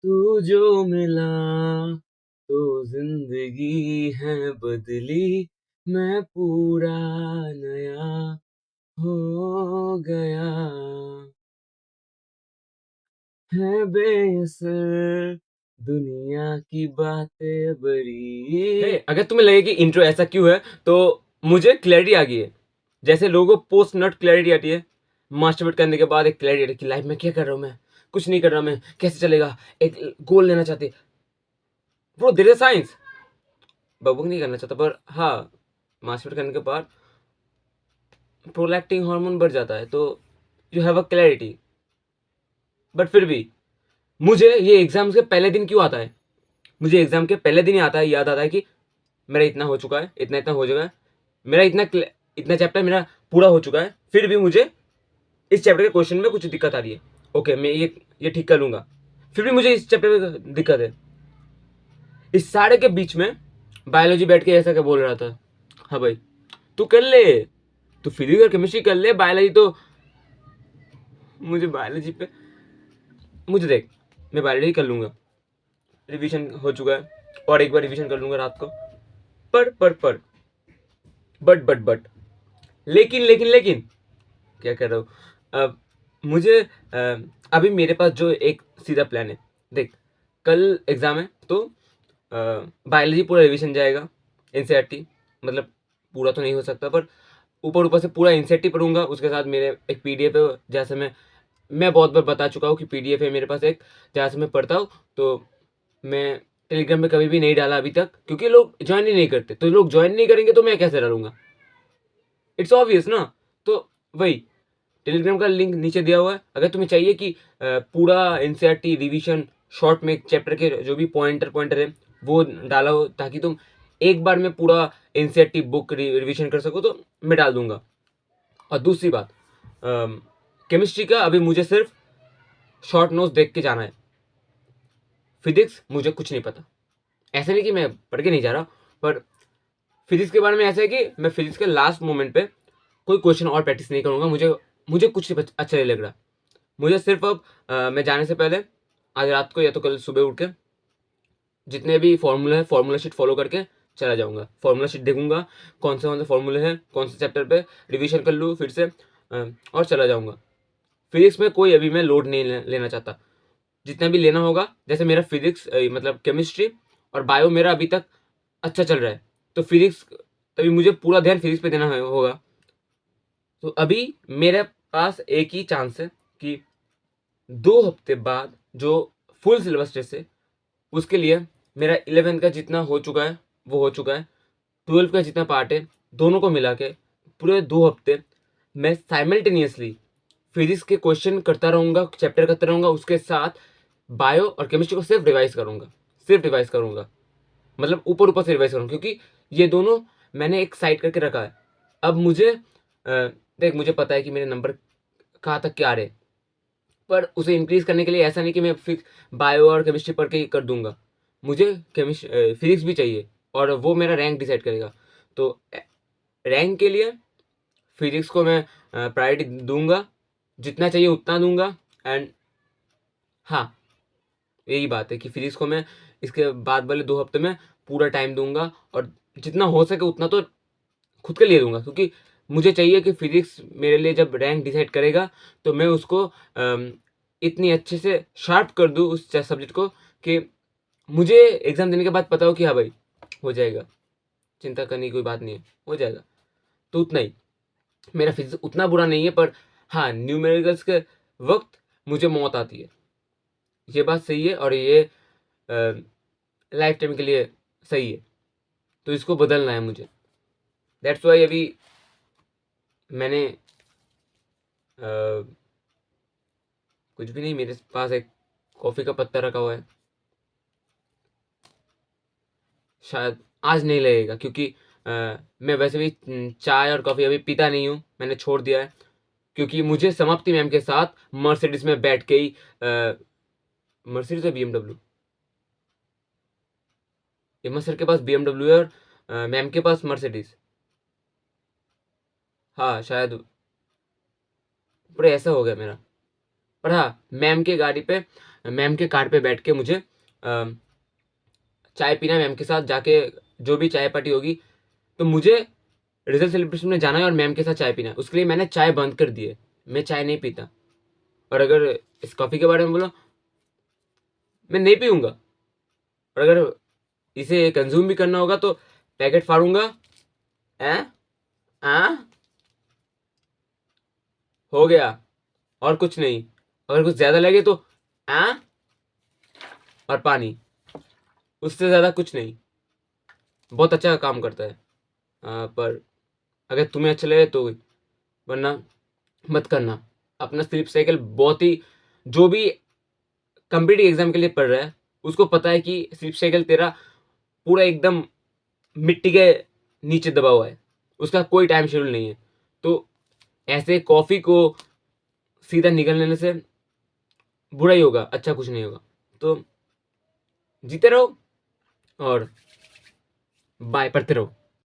तू जो मिला तो जिंदगी है बदली, मैं पूरा नया हो गया। है बेअसर दुनिया की बातें बड़ी। अगर तुम्हें लगे कि इंट्रो ऐसा क्यों है तो मुझे क्लैरिटी आ गई है। जैसे लोगों को पोस्ट नॉट क्लैरिटी आती है, मास्टरबेट करने के बाद एक क्लैरिटी आती है कि लाइफ में क्या कर रहा हूँ मैं, कुछ नहीं कर रहा मैं, कैसे चलेगा, एक गोल लेना चाहते। Bro there is science. बबूक नहीं करना चाहता पर हाँ, मास्टरबेट करने के बाद प्रोलैक्टिन हार्मोन बढ़ जाता है, तो you have a clarity. But फिर भी मुझे ये एग्जाम के पहले दिन क्यों आता है, मुझे एग्जाम के पहले दिन ही आता है, याद आता है कि मेरा इतना हो चुका है, इतना इतना हो चुका है, मेरा इतना चैप्टर मेरा पूरा हो चुका है, फिर भी मुझे इस चैप्टर के क्वेश्चन में कुछ दिक्कत आ रही है। ओके, मैं ये ठीक कर लूंगा, फिर भी मुझे इस चैप्टर में दिक्कत है। इस सारे के बीच में बायोलॉजी बैठ के ऐसा क्या बोल रहा था, हाँ भाई तू कर ले, तू फिजिक्स और केमिस्ट्री कर ले, बायोलॉजी तो मुझे बायोलॉजी पे मुझे देख, मैं बायोलॉजी कर लूंगा, रिवीजन हो चुका है और एक बार रिवीजन कर लूंगा रात को। पर बट लेकिन लेकिन लेकिन क्या कर रहा हूँ अब, मुझे अभी मेरे पास जो एक सीधा प्लान है, देख कल एग्जाम है तो बायोलॉजी पूरा रिवीजन जाएगा, एनसीईआरटी, मतलब पूरा तो नहीं हो सकता पर ऊपर ऊपर से पूरा एनसीईआरटी पढ़ूंगा। उसके साथ मेरे एक पीडीएफ है, जैसे मैं बहुत बार बता चुका हूँ कि पीडीएफ है मेरे पास एक, जहाँ से मैं पढ़ता हूँ। तो मैं टेलीग्राम में कभी भी नहीं डाला अभी तक, क्योंकि लोग ज्वाइन ही नहीं करते, तो लोग ज्वाइन नहीं करेंगे तो मैं कैसे डालूंगा, इट्स ऑब्वियस ना। तो वही टेलीग्राम का लिंक नीचे दिया हुआ है, अगर तुम्हें चाहिए कि पूरा एनसीईआरटी रिवीजन शॉर्ट में चैप्टर के जो भी पॉइंटर है वो डाला हो, ताकि तुम एक बार में पूरा एनसीईआरटी बुक रिवीजन कर सको, तो मैं डाल दूंगा। और दूसरी बात, केमिस्ट्री का अभी मुझे सिर्फ शॉर्ट नोट्स देख के जाना है, फिजिक्स मुझे कुछ नहीं पता। ऐसा नहीं कि मैं पढ़ के नहीं जा रहा, पर फिजिक्स के बारे में ऐसा है कि मैं फिजिक्स के लास्ट मोमेंट पे कोई क्वेश्चन और प्रैक्टिस नहीं करूंगा, मुझे कुछ अच्छा नहीं लग रहा। मुझे सिर्फ अब मैं जाने से पहले आज रात को या तो कल सुबह उठ के जितने भी फॉर्मूला है फॉर्मूला शीट फॉलो करके चला जाऊंगा, फॉर्मूला शीट देखूंगा कौन से फॉर्मूले हैं, कौन से चैप्टर पे रिवीजन कर लूँ फिर से, और चला जाऊंगा। फिजिक्स में कोई अभी मैं लोड नहीं लेना चाहता, जितना भी लेना होगा, जैसे मेरा फिजिक्स मतलब केमिस्ट्री और बायो मेरा अभी तक अच्छा चल रहा है, तो फिजिक्स तभी मुझे पूरा ध्यान फिजिक्स पे देना होगा। तो अभी मेरे पास एक ही चांस है कि 2 हफ्ते बाद जो फुल सिलेबस टेस्ट है उसके लिए मेरा 11th का जितना हो चुका है वो हो चुका है, 12th का जितना पार्ट है दोनों को मिला के पूरे 2 हफ्ते मैं साइमल्टेनियसली फिजिक्स के क्वेश्चन करता रहूँगा, चैप्टर करता रहूँगा, उसके साथ बायो और केमिस्ट्री को सिर्फ रिवाइज करूँगा, मतलब ऊपर ऊपर से रिवाइज करूँगा, क्योंकि ये दोनों मैंने एक साइड करके रखा है। अब मुझे देख, मुझे पता है कि मेरे नंबर कहाँ तक क्या आ रहे, पर उसे इंक्रीज करने के लिए ऐसा नहीं कि मैं फिक्स बायो और केमिस्ट्री पढ़ के ही कर दूंगा, मुझे फिजिक्स भी चाहिए और वो मेरा रैंक डिसाइड करेगा। तो रैंक के लिए फिजिक्स को मैं प्रायोरिटी दूंगा, जितना चाहिए उतना दूंगा। एंड हाँ, यही बात है कि फिजिक्स को मैं इसके बाद वाले 2 हफ्ते में पूरा टाइम दूंगा, और जितना हो सके उतना तो खुद के लिए दूंगा, क्योंकि मुझे चाहिए कि फिजिक्स मेरे लिए जब रैंक डिसाइड करेगा तो मैं उसको इतनी अच्छे से शार्प कर दूँ उस सब्जेक्ट को कि मुझे एग्ज़ाम देने के बाद पता हो कि हाँ भाई हो जाएगा, चिंता करने की कोई बात नहीं है, हो जाएगा। तो उतना ही, मेरा फिजिक्स उतना बुरा नहीं है, पर हाँ न्यूमेरिकल्स के वक्त मुझे मौत आती है, ये बात सही है, और ये लाइफ टाइम के लिए सही है, तो इसको बदलना है मुझे। दैट्स वाई अभी मैंने कुछ भी नहीं, मेरे पास एक कॉफ़ी का पत्ता रखा हुआ है, शायद आज नहीं लगेगा, क्योंकि मैं वैसे भी चाय और कॉफ़ी अभी पीता नहीं हूँ, मैंने छोड़ दिया है, क्योंकि मुझे समाप्ति मैम के साथ मर्सिडीज में बैठ के ही मर्सिडीज या बीएमडब्ल्यू, एम सर के पास बीएमडब्ल्यू है और मैम के पास मर्सिडीज, हाँ शायद, पर ऐसा हो गया मेरा। पर हाँ, मैम की गाड़ी पे मैम के कार पे बैठ के मुझे चाय पीना है मैम के साथ जाके, जो भी चाय पार्टी होगी। तो मुझे रिजल्ट सेलिब्रेशन में जाना है और मैम के साथ चाय पीना है। उसके लिए मैंने चाय बंद कर दी है, मैं चाय नहीं पीता। और अगर इस कॉफ़ी के बारे में बोलो, मैं नहीं पीऊँगा। और अगर इसे कंज्यूम भी करना होगा तो पैकेट फाड़ूंगा, हो गया, और कुछ नहीं। अगर कुछ ज़्यादा लगे तो और पानी, उससे ज़्यादा कुछ नहीं। बहुत अच्छा काम करता है। पर अगर तुम्हें अच्छा लगे तो, वरना मत करना। अपना स्लीप साइकिल बहुत ही, जो भी कम्पिटिटिव एग्जाम के लिए पढ़ रहा है उसको पता है कि स्लीप साइकिल तेरा पूरा एकदम मिट्टी के नीचे दबा हुआ है, उसका कोई टाइम शेड्यूल नहीं है। तो ऐसे कॉफ़ी को सीधा निकल लेने से बुरा ही होगा, अच्छा कुछ नहीं होगा। तो जीते रहो और बाय, पढ़ते रहो।